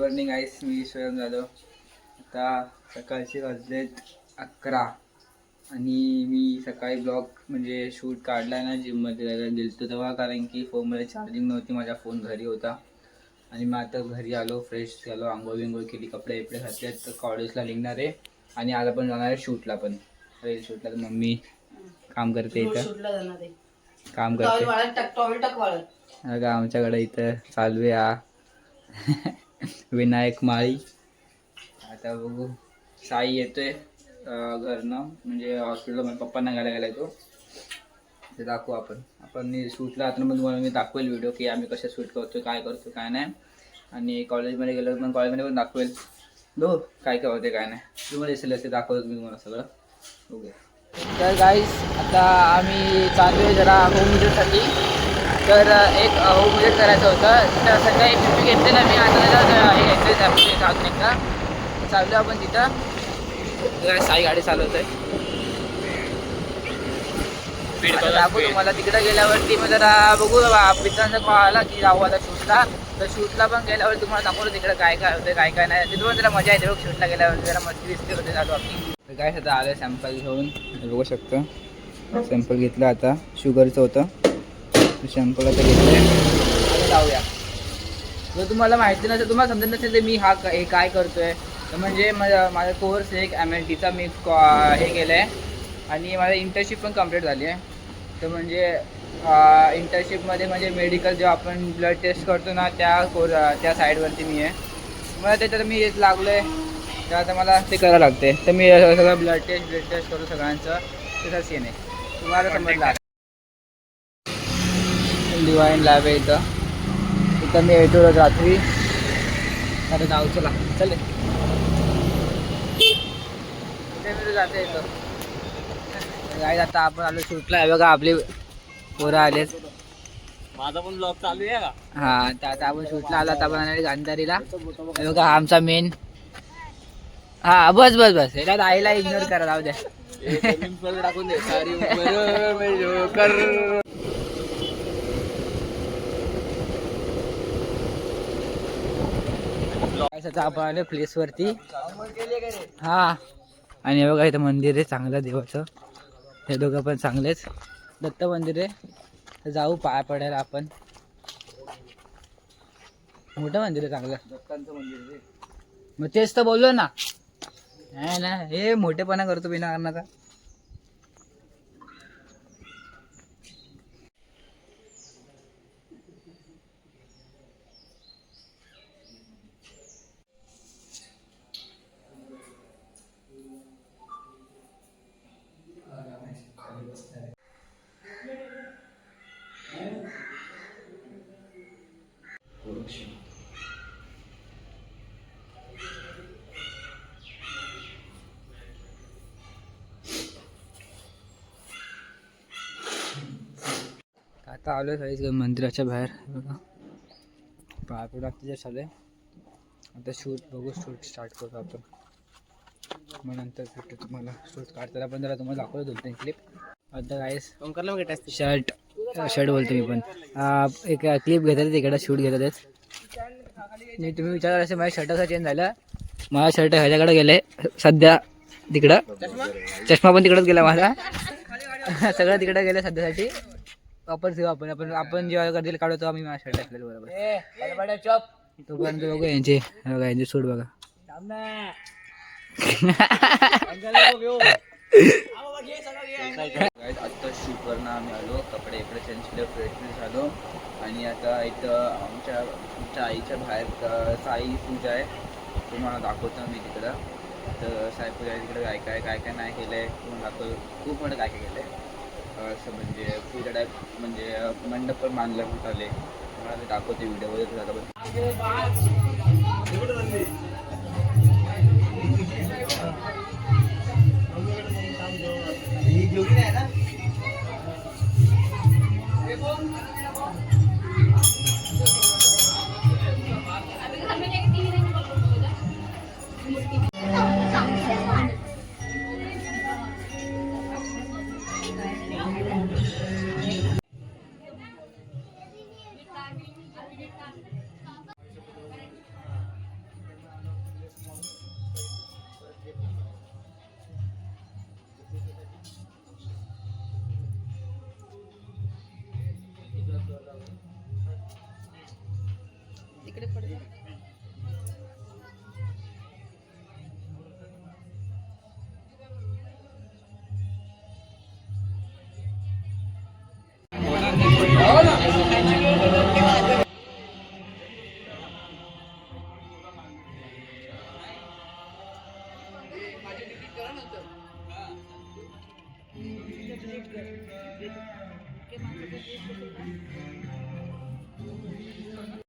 Morning गाईस, मी स्वयं झालो. आता सकाळचे वाजलेत 11 आणि मी सकाळी ब्लॉग म्हणजे शूट काढला ना जिममध्ये जायला गेलतो तेव्हा, कारण की फोनमध्ये चार्जिंग नव्हती. माझा फोन घरी होता आणि मग आता घरी आलो, फ्रेश झालो, आंघोळ विंघोळ केली, कपडे बिपडे घातले. तर कॉलेजला निघणार आहे आणि आज आपण जाणार आहे शूटला, पण रील शूटला. तर मम्मी काम करते इथं, काम करते. अगं आमच्याकडे इथं चालू आहे हा विनायक माळी. आता बघू, साई येतोय घरनं, म्हणजे हॉस्पिटलला माझ्या पप्पांना घालायला गेलाय तो. ते दाखवू आपण शूटला आता मग तुम्हाला मी दाखवेल व्हिडिओ की आम्ही कशा शूट करतो, काय करतो काय नाही. आणि कॉलेजमध्ये गेलो मग कॉलेजमध्ये पण दाखवेल बघू काय काय होते काय नाही. तुम्हाला दिसेल ते दाखवतो मी तुम्हाला सगळं. ओके, तर गाईस आता आम्ही चालू आहे जरा होम विजिटसाठी. तर एक होम विजिट करायचं होतं, तर सकाळी पिशवी घेतलेलं मी. आता त्याला हे घेतलं आपले अजून एकदा चाललो आपण तिथं. साई गाडी चालवत आहे. दाखवू तुम्हाला तिकडे गेल्यावरती. मग जरा बघू मित्रांचा कॉल आला की जाऊ आता शूटला. तर शूटला पण गेल्यावर तुम्हाला दाखवलं तिकडे काय काय होतं काय काय नाही. तिथं पण जरा मजा येते बघ शूटला गेल्यावर, जरा मस्ती दिसते होते चालू आपली. तर काय आता आलं सॅम्पल घेऊन, बघू शकतो. सॅम्पल घेतलं, आता शुगरचं होतं. सॅम्पल आता घेतलं, जाऊया. जर तुम्हाला माहिती नसेल, तुम्हाला समजत नसेल तर मी हे काय करतोय, तर म्हणजे माझा कोर्स एक MLTचा मी हे केलं आहे आणि माझी इंटर्नशिप पण कंप्लीट झाली आहे. तर म्हणजे इंटर्नशिपमध्ये म्हणजे मेडिकल जेव्हा आपण ब्लड टेस्ट करतो ना त्या साईडवरती मी आहे. मला त्याच्यात मी लागलो आहे, तर आता मला ते करावं लागते. तर मी सगळं ब्लड टेस्ट करू सगळ्यांचं, तसंच सीन आहे. तुम्हाला समजलं. डिवाइन लॅब आहे इथं मी येतो रोज रात्री. अरे जाऊ चला चल मी जाते इथं. काय आता आपण आलो शूटला आहे बघा, आपली पोरं आलेत. माझा पण ब्लॉग चालू आहे का? हा, तर आता आपण शूटला आलो, आता आपण आले गांधारीला. बघा हा आमचा मेन. हा बस बस बस, याला आईला इग्नोर करा, जाऊ द्या. टाकून दे सारी आपण आलो प्लेसवरती. हा, आणि बघा इथं मंदिर आहे चांगलं देवाचं. हे दोघं पण चांगलेच, दत्त मंदिर आहे. तर जाऊ पाया पडायला आपण. मोठं मंदिर आहे चांगलं, दत्तांचं मंदिर आहे. मग तेच तर बोललो ना, नाही ना हे मोठेपणा करतो बिना कारणाचा. आता आलो आहे मंदिराच्या बाहेर. बघा पायापुढं तिथे चालू आहे. आता शूट बघू, शूट स्टार्ट करू आपण. मग नंतर भेटू तुम्हाला शूट काढताना पण जरा तुम्हाला दाखवतो 2-3 क्लिप. आता गाईस शर्ट बोलतो मी पण. एक क्लिप घेतात तिकडे, शूट घेतात. नाही तुम्ही विचार असे माझ्या शर्ट कसं चेंज झालं. माझा शर्ट ह्याच्याकडे गेले सध्या, तिकडं चष्मा पण तिकडंच गेला माझा. सगळं तिकडे गेलं सध्यासाठी. वापस घेऊ आपण जेव्हा गर्दीला काढतो आम्ही माझ्या शर्ट असलेलं बरोबर. तोपर्यंत बघू यांचे सूट बघा. आता शूटवरनं आम्ही आलो, कपडे इकडे चेंज केले, फ्रेश झालो. आणि आता इथं आमच्या आईच्या बाहेर साई पूजा आहे, तुम्हाला दाखवतो मी तिकडं. तर साई पूजा तिकडे काय नाही केलं आहे तुम्हाला दाखवतो. खूप मोठं काय केलं आहे असं, म्हणजे पूजा टाईप, म्हणजे मंडप पण बांधलं मोठाले. तुम्हाला मी दाखवते व्हिडिओमध्ये झालं.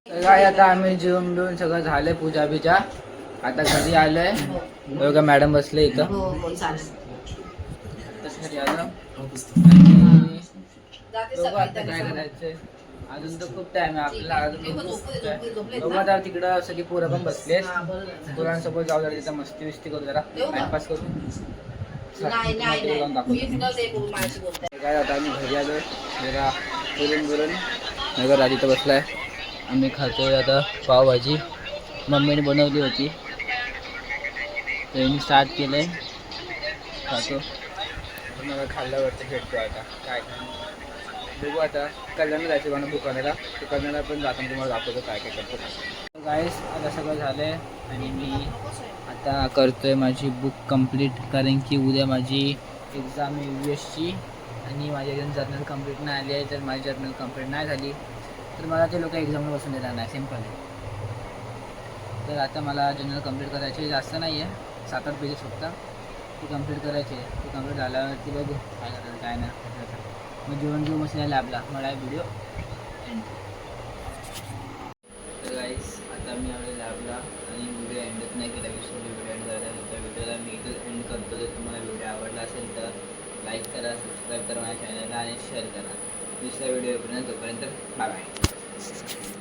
तर काय आता आम्ही जेवण बिवून सगळं झालंय पूजा बिजा. आता घरी आलोय. बघा मॅडम बसले इथं. आताच घरी आलो. आणि बघू आता काय करायचंय. अजून तर खूप टाइम आहे आपल्याला. अजून बघू आता तिकडं सगळी पोरं पण बसलेत. पोरांसोबत जाऊ जरा तिथं मस्ती बिस्ती करू जरा टाइमपास करू. काय आता आम्ही घरी आलोय जरा फिरून बिरून. नगर आधी तर बसलाय. आम्ही खातोय आता पावभाजी. मम्मीने बनवली होती. त्यांनी स्टार्ट केलंय. खातो. मला खाल्ल्यावरती भेटतो आता काय बघू. आता कल्याणला जायचं मला बुक करायला. तर कल्याणला पण जाताना तुम्हाला दाखवतो काय काय करतो. गाईस आता सगळं झालं आहे आणि मी आता करतोय माझी बुक कंप्लीट. कारण की उद्या माझी एक्झाम आहे USची. आणि माझी अजून जर्नल कंप्लीट नाही आली आहे. तर माझी जर्नल कंप्लीट नाही झाली तर मला ते लोक एक्झामला बसून देणार नाही. सिम्पल आहे. तर आता मला जर्नल कंप्लीट करायची जास्त नाही आहे. 7-8 पेजेस फक्त ती कंप्लीट करायची आहे. ती कंप्लीट झाल्यावरती बघू काय करायचं काय नाही. मग जेवण घेऊन बसल्या लॅबला. मला व्हिडिओ एंड. तर गाईस आता मी आलो लॅबला आणि व्हिडिओ एंडच नाही केला. व्हिडिओ एंड करायचा. तर व्हिडिओला मी इथं एंड करतो. जर तुम्हाला व्हिडिओ आवडला असेल तर लाईक करा, सबस्क्राईब करा माझ्या चॅनलला आणि शेअर करा. दुसऱ्या व्हिडिओ तोपर्यंत बाय बाय.